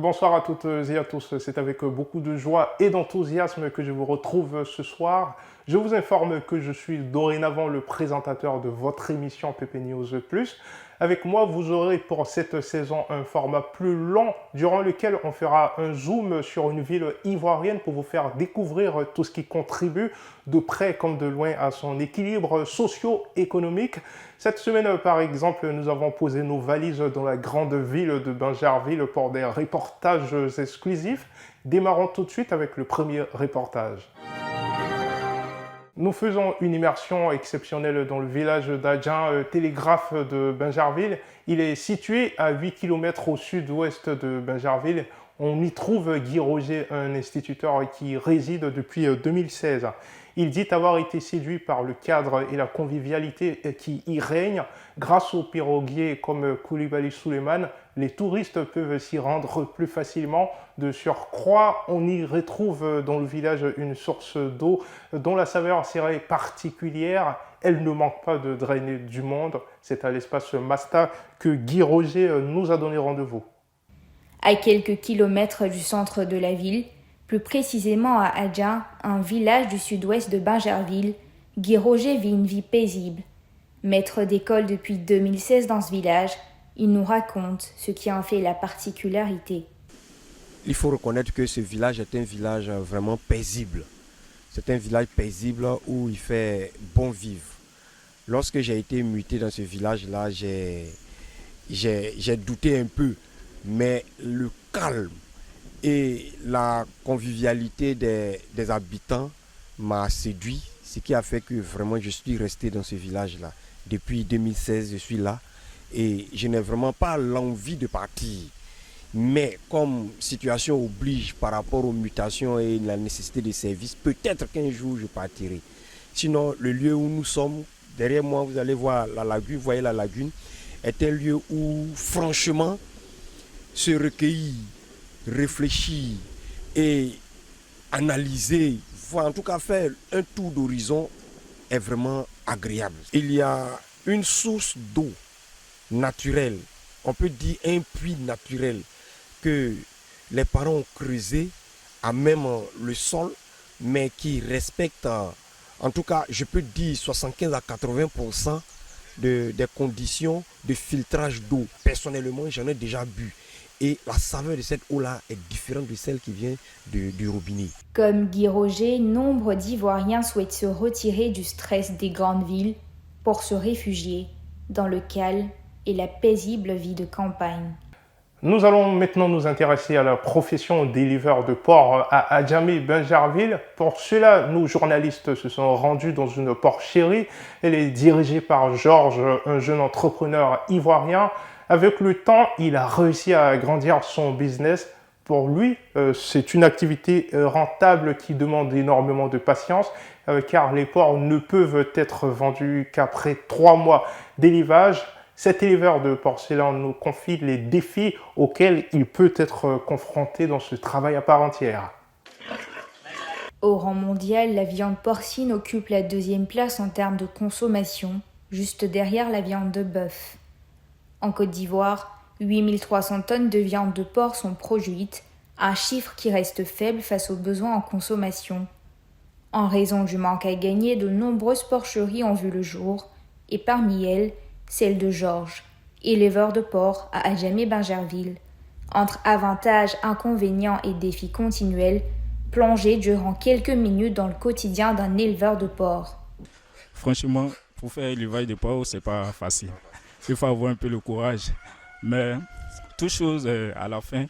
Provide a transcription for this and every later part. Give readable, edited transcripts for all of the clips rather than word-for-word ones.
Bonsoir à toutes et à tous, c'est avec beaucoup de joie et d'enthousiasme que je vous retrouve ce soir. Je vous informe que je suis dorénavant le présentateur de votre émission PP News Plus. Avec moi, vous aurez pour cette saison un format plus long durant lequel on fera un zoom sur une ville ivoirienne pour vous faire découvrir tout ce qui contribue de près comme de loin à son équilibre socio-économique. Cette semaine, par exemple, nous avons posé nos valises dans la grande ville de Bingerville pour des reportages exclusifs. Démarrons tout de suite avec le premier reportage. Nous faisons une immersion exceptionnelle dans le village d'Adjan, télégraphe de Bingerville. Il est situé à 8 km au sud-ouest de Bingerville. On y trouve Guy Roger, un instituteur qui réside depuis 2016. Il dit avoir été séduit par le cadre et la convivialité qui y règnent. Grâce aux piroguiers comme Koulibaly Suleiman, les touristes peuvent s'y rendre plus facilement. De surcroît, on y retrouve dans le village une source d'eau dont la saveur serait particulière. Elle ne manque pas de drainer du monde. C'est à l'espace Masta que Guy Roger nous a donné rendez-vous. À quelques kilomètres du centre de la ville, plus précisément à Adjan, un village du sud-ouest de Bingerville, Guy Roger vit une vie paisible. Maître d'école depuis 2016 dans ce village, il nous raconte ce qui en fait la particularité. Il faut reconnaître que ce village est un village vraiment paisible. C'est un village paisible où il fait bon vivre. Lorsque j'ai été muté dans ce village-là, j'ai douté un peu. Mais le calme et la convivialité des habitants m'a séduit, ce qui a fait que vraiment je suis resté dans ce village-là. Depuis 2016, je suis là et je n'ai vraiment pas l'envie de partir. Mais comme situation oblige par rapport aux mutations et la nécessité des services, peut-être qu'un jour je partirai. Sinon, le lieu où nous sommes, derrière moi, vous allez voir la lagune, vous voyez la lagune, est un lieu où franchement, se recueillir, réfléchir et analyser, voire en tout cas faire un tour d'horizon est vraiment agréable. Il y a une source d'eau naturelle, on peut dire un puits naturel que les parents ont creusé à même le sol, mais qui respecte, en tout cas je peux dire 75 à 80% des conditions de filtrage d'eau. Personnellement, j'en ai déjà bu. Et la saveur de cette eau-là est différente de celle qui vient du robinet. Comme Guy Roger, nombre d'Ivoiriens souhaitent se retirer du stress des grandes villes pour se réfugier dans le calme et la paisible vie de campagne. Nous allons maintenant nous intéresser à la profession d'éleveur de porc à Adjamé, Bingerville. Pour cela, nos journalistes se sont rendus dans une porcherie. Elle est dirigée par Georges, un jeune entrepreneur ivoirien. Avec le temps, il a réussi à agrandir son business. Pour lui, c'est une activité rentable qui demande énormément de patience car les porcs ne peuvent être vendus qu'après 3 mois d'élevage. Cet éleveur de porcelaine nous confie les défis auxquels il peut être confronté dans ce travail à part entière. Au rang mondial, la viande porcine occupe la 2e place en termes de consommation, juste derrière la viande de bœuf. En Côte d'Ivoire, 8300 tonnes de viande de porc sont produites, un chiffre qui reste faible face aux besoins en consommation. En raison du manque à gagner, de nombreuses porcheries ont vu le jour, et parmi elles, celle de Georges, éleveur de porc à Adjamé-Bingerville. Entre avantages, inconvénients et défis continuels, plongé durant quelques minutes dans le quotidien d'un éleveur de porc. Franchement, pour faire l'élevage de porc, c'est pas facile. Il faut avoir un peu le courage. Mais toute chose, à la fin,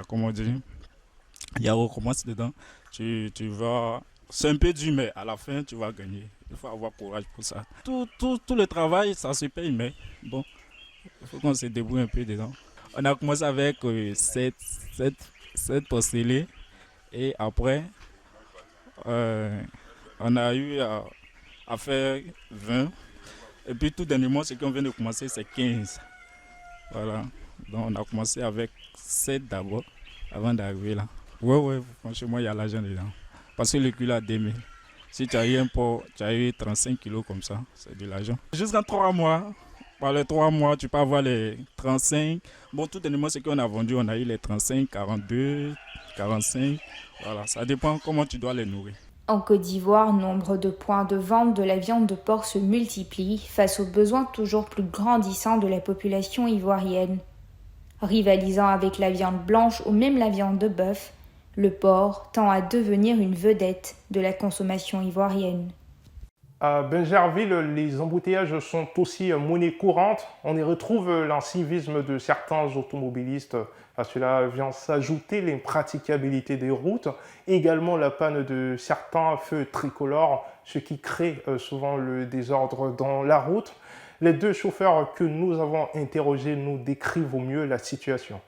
comment dire, il y a recommence dedans. Tu vas, c'est un peu dur, mais à la fin, tu vas gagner. Il faut avoir courage pour ça. Tout le travail, ça se paye, mais bon, il faut qu'on se débrouille un peu dedans. On a commencé avec 7 porcelets et après, on a eu à faire 20. Et puis tout dernièrement, ce qu'on vient de commencer, c'est 15. Voilà. Donc on a commencé avec 7 d'abord, avant d'arriver là. Ouais, franchement, il y a l'argent dedans. Parce que le kilo a 2000. Si tu as eu un pot, tu as eu 35 kilos comme ça, c'est de l'argent. Jusqu'en 3 mois, Par les 3 mois, tu peux avoir les 35. Bon, tout dernièrement, ce qu'on a vendu, on a eu les 35, 42, 45. Voilà, ça dépend comment tu dois les nourrir. En Côte d'Ivoire, nombre de points de vente de la viande de porc se multiplient face aux besoins toujours plus grandissants de la population ivoirienne. Rivalisant avec la viande blanche ou même la viande de bœuf, le porc tend à devenir une vedette de la consommation ivoirienne. À Bingerville, les embouteillages sont aussi monnaie courante. On y retrouve l'incivisme de certains automobilistes. À cela vient s'ajouter l'impraticabilité des routes, également la panne de certains feux tricolores, ce qui crée souvent le désordre dans la route. Les 2 chauffeurs que nous avons interrogés nous décrivent au mieux la situation.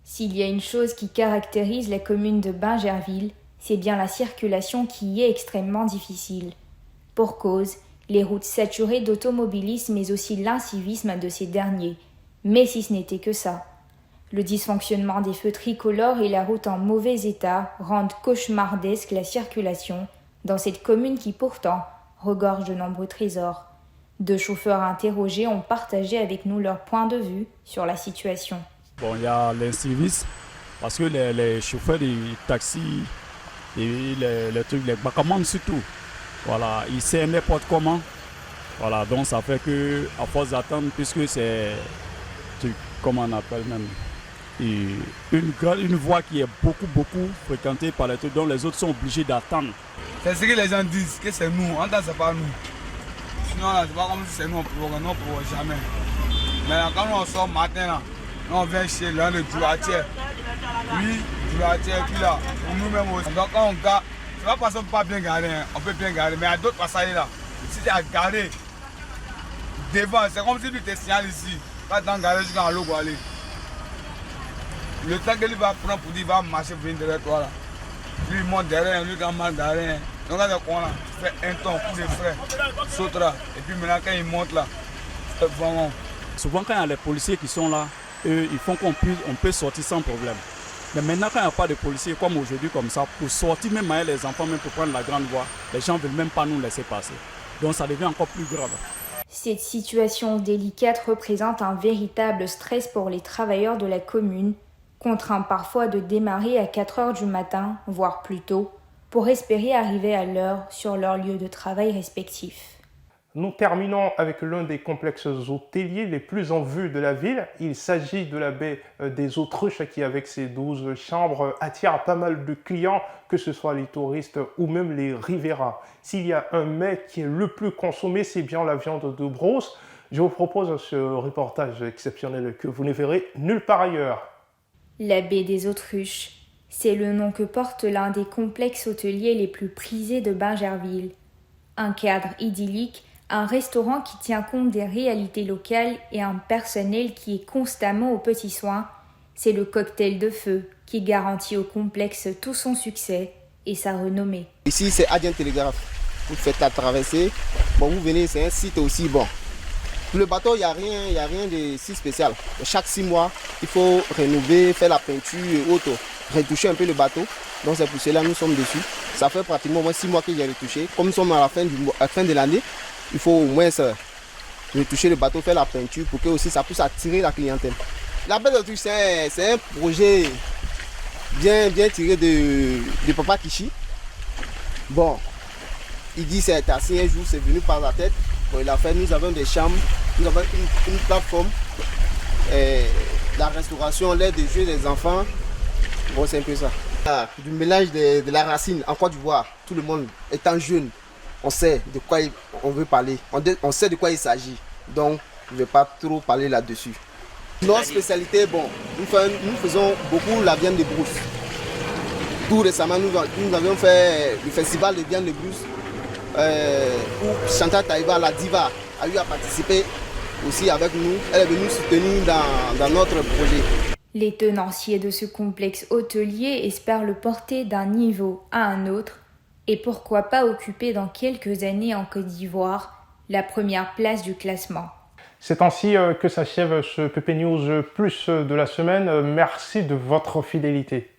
S'il y a une chose qui caractérise la commune de Bingerville, c'est bien la circulation qui y est extrêmement difficile. Pour cause, les routes saturées d'automobilistes mais aussi l'incivisme de ces derniers. Mais si ce n'était que ça. Le dysfonctionnement des feux tricolores et la route en mauvais état rendent cauchemardesque la circulation dans cette commune qui pourtant regorge de nombreux trésors. 2 chauffeurs interrogés ont partagé avec nous leur point de vue sur la situation. Bon, il y a l'incivisme parce que les chauffeurs des taxis et les trucs, les bacaman surtout, voilà, ils servent n'importe comment. Voilà, donc ça fait que à force d'attendre, puisque c'est, comment on appelle même, une voie qui est beaucoup fréquentée par les trucs, donc les autres sont obligés d'attendre. C'est ce que les gens disent, que c'est nous, en tant que c'est pas nous. Sinon là, c'est pas comme si c'est nous, on ne provoque jamais. Mais là, quand on sort matin là, on vient chez l'un de Djouratier. Oui, Djouratier, puis là, pour nous-mêmes aussi. Donc quand on garde, c'est pas parce qu'on ne peut pas bien garder, hein. On peut bien garder, mais il y a d'autres passagers là. Si tu as gardé devant, c'est comme si tu te signales ici. Pas tant garder jusqu'à l'eau pour aller. Le temps que lui va prendre pour dire qu'il va marcher pour venir derrière toi là. Lui il monte derrière, lui il a mal derrière. Donc là, tu fais un temps, coup de frais, saute là. Et puis maintenant quand il monte là, c'est vraiment. Souvent quand il y a les policiers qui sont là, eux, ils font qu'on peut sortir sans problème. Mais maintenant quand il n'y a pas de policiers comme aujourd'hui comme ça, pour sortir même avec les enfants, même pour prendre la grande voie, les gens ne veulent même pas nous laisser passer. Donc ça devient encore plus grave. Cette situation délicate représente un véritable stress pour les travailleurs de la commune, contraints parfois de démarrer à 4 heures du matin, voire plus tôt, pour espérer arriver à l'heure sur leur lieu de travail respectif. Nous terminons avec l'un des complexes hôteliers les plus en vue de la ville. Il s'agit de la baie des Autruches qui, avec ses 12 chambres, attire pas mal de clients, que ce soit les touristes ou même les riverains. S'il y a un mets qui est le plus consommé, c'est bien la viande de brosse. Je vous propose ce reportage exceptionnel que vous ne verrez nulle part ailleurs. La baie des Autruches, c'est le nom que porte l'un des complexes hôteliers les plus prisés de Bingerville. Un cadre idyllique, un restaurant qui tient compte des réalités locales et un personnel qui est constamment aux petits soins, c'est le cocktail de feu qui garantit au complexe tout son succès et sa renommée. Ici c'est Adien Télégraphe, vous faites la traversée, bon, vous venez, c'est un site aussi bon. Pour le bateau, il n'y a rien de si spécial. Chaque 6 mois, il faut rénover, faire la peinture et autres, retoucher un peu le bateau. Donc c'est pour cela que nous sommes dessus. Ça fait pratiquement au moins 6 mois que j'ai retouché. Comme nous sommes à la fin de l'année, il faut au moins retoucher le bateau, faire la peinture pour que aussi ça puisse attirer la clientèle. La baie de Touche, c'est un projet bien tiré de Papa Kishi. Bon, il dit c'est assis un jour, c'est venu par la tête. Bon, il a fait, nous avons des chambres, nous avons une plateforme, la restauration, l'aide des jeux des enfants. Bon, c'est un peu ça. Du mélange de la racine en Côte d'Ivoire, tout le monde étant jeune, on sait de quoi on veut parler, on sait de quoi il s'agit. Donc, je ne vais pas trop parler là-dessus. Notre spécialité, bon, nous faisons beaucoup la viande de brousse. Tout récemment, nous avions fait le festival de viande de brousse. Où Chantal Taïba, la diva, a eu à participer aussi avec nous. Elle est venue soutenir dans notre projet. Les tenanciers de ce complexe hôtelier espèrent le porter d'un niveau à un autre et pourquoi pas occuper dans quelques années en Côte d'Ivoire la première place du classement. C'est ainsi que s'achève ce PP News Plus de la semaine. Merci de votre fidélité.